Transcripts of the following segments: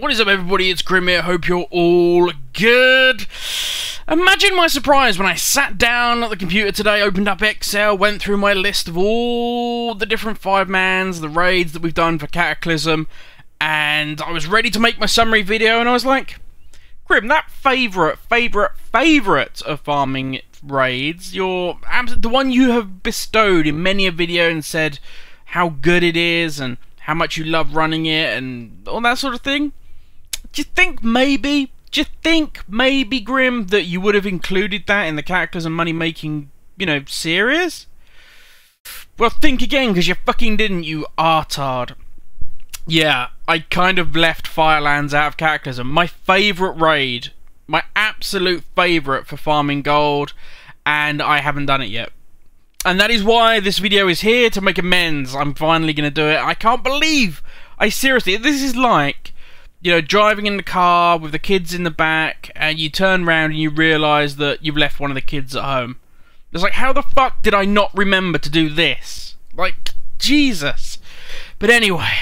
What is up, everybody? It's Grim here. Hope you're all good. Imagine my surprise when I sat down at the computer today, opened up Excel, went through my list of all the different 5-mans, the raids that we've done for Cataclysm, and I was ready to make my summary video, and I was like, Grim, that favourite of farming raids, the one you have bestowed in many a video and said how good it is and how much you love running it and all that sort of thing. Do you think maybe, Grim, that you would have included that in the Cataclysm money-making, series? Well, think again, because you fucking didn't, you artard. Yeah, I kind of left Firelands out of Cataclysm. My favourite raid. My absolute favourite for farming gold, and I haven't done it yet. And that is why this video is here, to make amends. I'm finally going to do it. I can't believe, seriously, this is like, driving in the car with the kids in the back, and you turn around and you realise that you've left one of the kids at home. It's like, how the fuck did I not remember to do this? Like, Jesus. But anyway,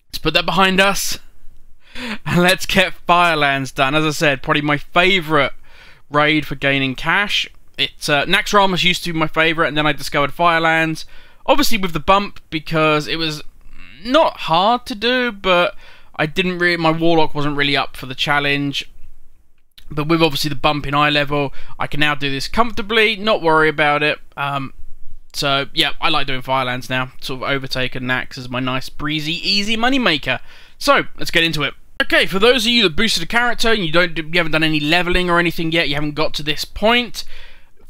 let's put that behind us, and let's get Firelands done. As I said, probably my favourite raid for gaining cash. It's Naxxramas used to be my favourite, and then I discovered Firelands. Obviously with the bump, because it was not hard to do, but I didn't really, my Warlock wasn't really up for the challenge. But with obviously the bump in eye level, I can now do this comfortably, not worry about it. So yeah, I like doing Firelands now. Sort of overtaken Nax as my nice, breezy, easy money maker. So let's get into it. Okay, for those of you that boosted a character and you haven't done any leveling or anything yet, you haven't got to this point.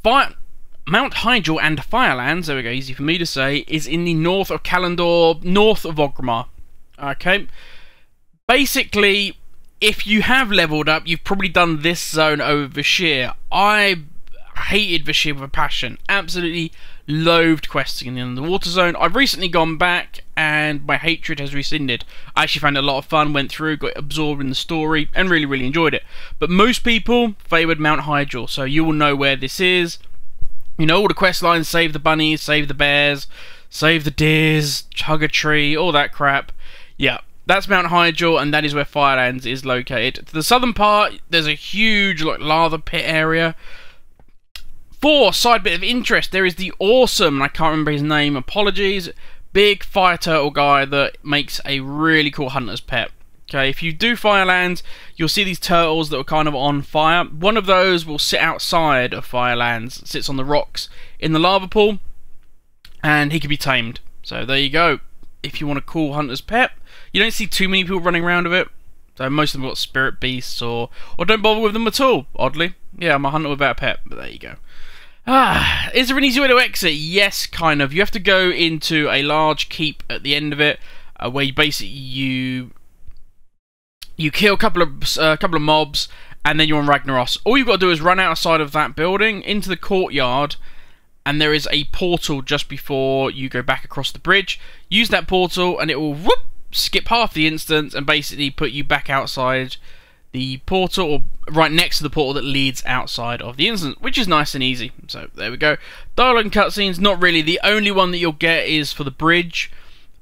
Mount Hyjal and Firelands, there we go, easy for me to say, is in the north of Kalimdor, north of Orgrimmar. Okay, basically, if you have leveled up, you've probably done this zone over Vashir. I hated Vashir with a passion, absolutely loathed questing in the underwater zone. I've recently gone back and my hatred has rescinded. I actually found it a lot of fun, went through, got absorbed in the story, and really enjoyed it. But most people favoured Mount Hyjal, so you will know where this is. You know all the quest lines: save the bunnies, save the bears, save the deers, hug a tree, all that crap. Yeah, that's Mount Hyjal, and that is where Firelands is located. To the southern part, there's a huge lava pit area. For side bit of interest, there is the awesome, and I can't remember his name, apologies, big fire turtle guy that makes a really cool hunter's pet. Okay, if you do Firelands, you'll see these turtles that are kind of on fire. One of those will sit outside of Firelands, sits on the rocks in the lava pool, and he can be tamed. So there you go. If you want a cool hunter's pet, you don't see too many people running around with it. So most of them got spirit beasts or don't bother with them at all, oddly. Yeah, I'm a hunter without a pet, but there you go. Is there an easy way to exit? Yes, kind of. You have to go into a large keep at the end of it, where you basically you kill a couple of mobs, and then you're on Ragnaros. All you've got to do is run outside of that building into the courtyard, and there is a portal just before you go back across the bridge. Use that portal, and it will skip half the instance and basically put you back outside the portal, or right next to the portal that leads outside of the instance, which is nice and easy. So there we go. Dialogue and cutscenes, not really. The only one that you'll get is for the bridge.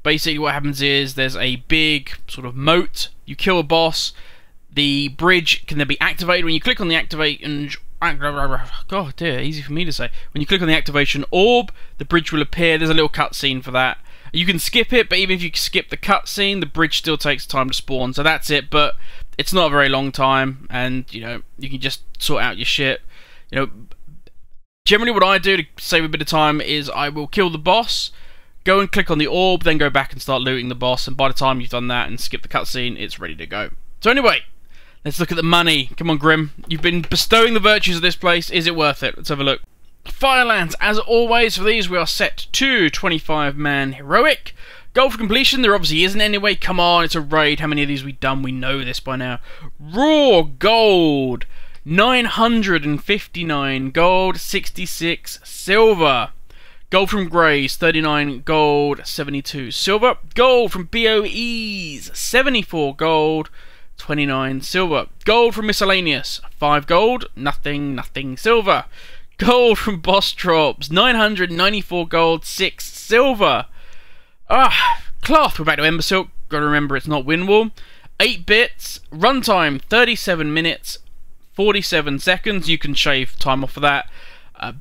Basically what happens is there's a big sort of moat. You kill a boss, the bridge can then be activated. When you click on the activate and God dear, easy for me to say. When you click on the activation orb, the bridge will appear. There's a little cutscene for that. You can skip it, but even if you skip the cutscene, the bridge still takes time to spawn. So that's it, but it's not a very long time, and you can just sort out your shit. Generally what I do to save a bit of time is I will kill the boss, go and click on the orb, then go back and start looting the boss, and by the time you've done that and skip the cutscene, it's ready to go. So anyway, let's look at the money. Come on, Grim. You've been bestowing the virtues of this place. Is it worth it? Let's have a look. Firelands, as always, for these we are set to 25-man heroic. Goal for completion, there obviously isn't anyway. Come on, it's a raid. How many of these we done? We know this by now. Raw gold, 959 gold, 66 silver. Gold from Greys, 39 gold, 72 silver. Gold from BOEs, 74 gold, 29 silver. Gold from Miscellaneous, 5 gold, nothing silver. Gold from Boss Drops, 994 gold, 6 silver. Cloth, we're back to Ember Silk. Gotta remember it's not Windwall. 8 bits, runtime 37 minutes, 47 seconds. You can shave time off of that.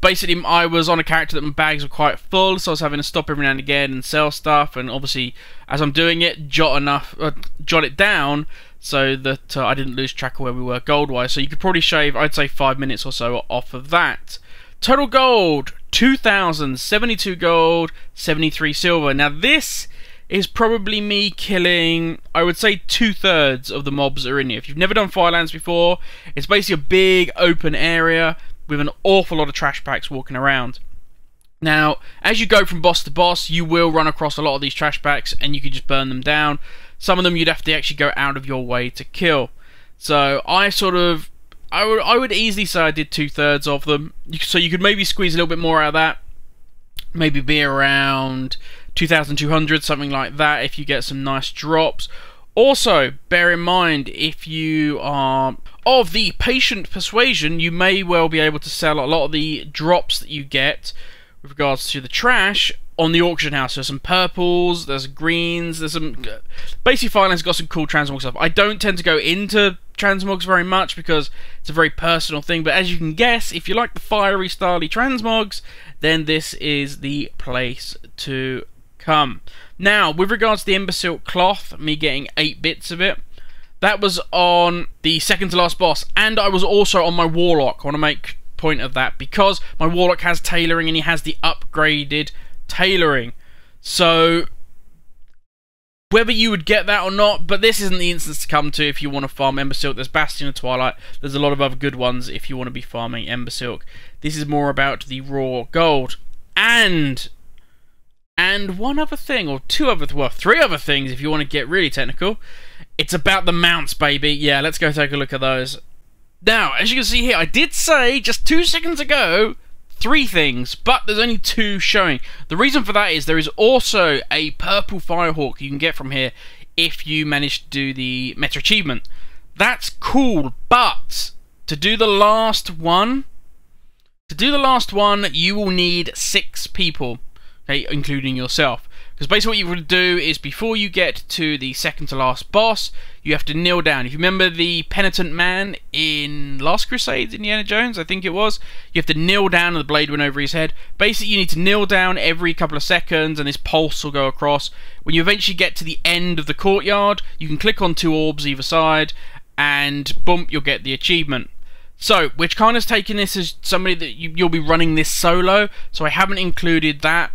Basically, I was on a character that my bags were quite full, so I was having to stop every now and again and sell stuff, and obviously, as I'm doing it, jot it down so that I didn't lose track of where we were gold-wise. So you could probably shave, I'd say, 5 minutes or so off of that. Total gold, 2,000, 72 gold, 73 silver. Now this is probably me killing, I would say, 2/3 of the mobs that are in here. If you've never done Firelands before, it's basically a big open area with an awful lot of trash packs walking around. Now, as you go from boss to boss, you will run across a lot of these trash packs, and you can just burn them down. Some of them you'd have to actually go out of your way to kill. So I would easily say I did 2/3 of them. So you could maybe squeeze a little bit more out of that. Maybe be around 2,200, something like that, if you get some nice drops. Also, bear in mind, if you are of the patient persuasion, you may well be able to sell a lot of the drops that you get with regards to the trash on the auction house. There's some purples, there's greens, there's some... Basically, Firelands got some cool transmog stuff. I don't tend to go into transmogs very much because it's a very personal thing, but as you can guess, if you like the fiery, starly transmogs, then this is the place to come. Now, with regards to the Ember Silk cloth, me getting 8 bits of it, that was on the second to last boss, and I was also on my Warlock. I want to make point of that because my Warlock has tailoring and he has the upgraded tailoring. So whether you would get that or not, but this isn't the instance to come to if you want to farm Ember Silk. There's Bastion of Twilight. There's a lot of other good ones if you want to be farming Ember Silk. This is more about the raw gold. And one other thing, or two other, well, 3 other things if you want to get really technical. It's about the mounts, baby. Yeah, let's go take a look at those. Now, as you can see here, I did say just 2 seconds ago 3 things, but there's only 2 showing. The reason for that is there is also a purple Firehawk you can get from here if you manage to do the Meta Achievement. That's cool, but to do the last one, you will need 6 people, okay, including yourself. Because basically what you would do is before you get to the second to last boss, you have to kneel down. If you remember the penitent man in Last Crusade, Indiana Jones, I think it was, you have to kneel down and the blade went over his head. Basically you need to kneel down every couple of seconds and this pulse will go across. When you eventually get to the end of the courtyard, you can click on 2 orbs either side and boom, you'll get the achievement. So, which kind of taking this as somebody that you'll be running this solo, so I haven't included that.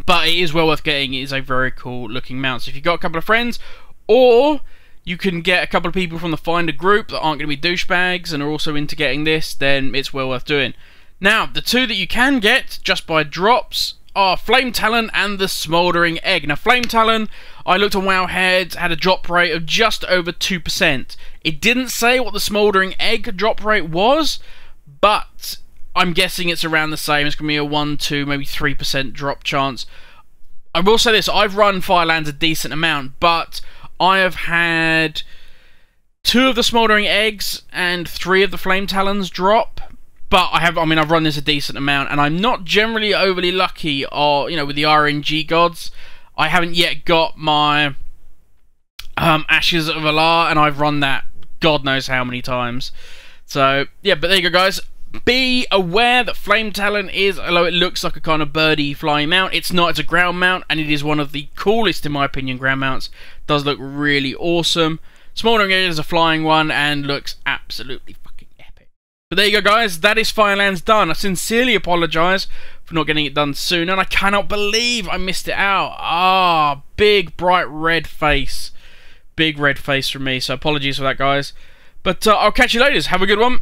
But it is well worth getting. It is a very cool looking mount. So if you've got a couple of friends, or you can get a couple of people from the Finder group that aren't going to be douchebags and are also into getting this, then it's well worth doing. Now, the 2 that you can get just by drops are Flame Talon and the Smouldering Egg. Now, Flame Talon, I looked on Wowhead, had a drop rate of just over 2%. It didn't say what the Smouldering Egg drop rate was, but I'm guessing it's around the same. It's going to be a 1, 2, maybe 3% drop chance. I will say this, I've run Firelands a decent amount, but I have had 2 of the Smouldering Eggs and 3 of the Flame Talons drop. But I've run this a decent amount, and I'm not generally overly lucky, or with the RNG gods. I haven't yet got my Ashes of Alar, and I've run that God knows how many times. So yeah, but there you go, guys. Be aware that Flame Talon is, although it looks like a kind of birdie flying mount, it's not. It's a ground mount, and it is one of the coolest, in my opinion, ground mounts. It does look really awesome. Smouldering Egg is a flying one, and looks absolutely fucking epic. But there you go, guys. That is Firelands done. I sincerely apologise for not getting it done sooner, and I cannot believe I missed it out. Ah, big, bright red face. Big red face from me, so apologies for that, guys. But I'll catch you later. Have a good one.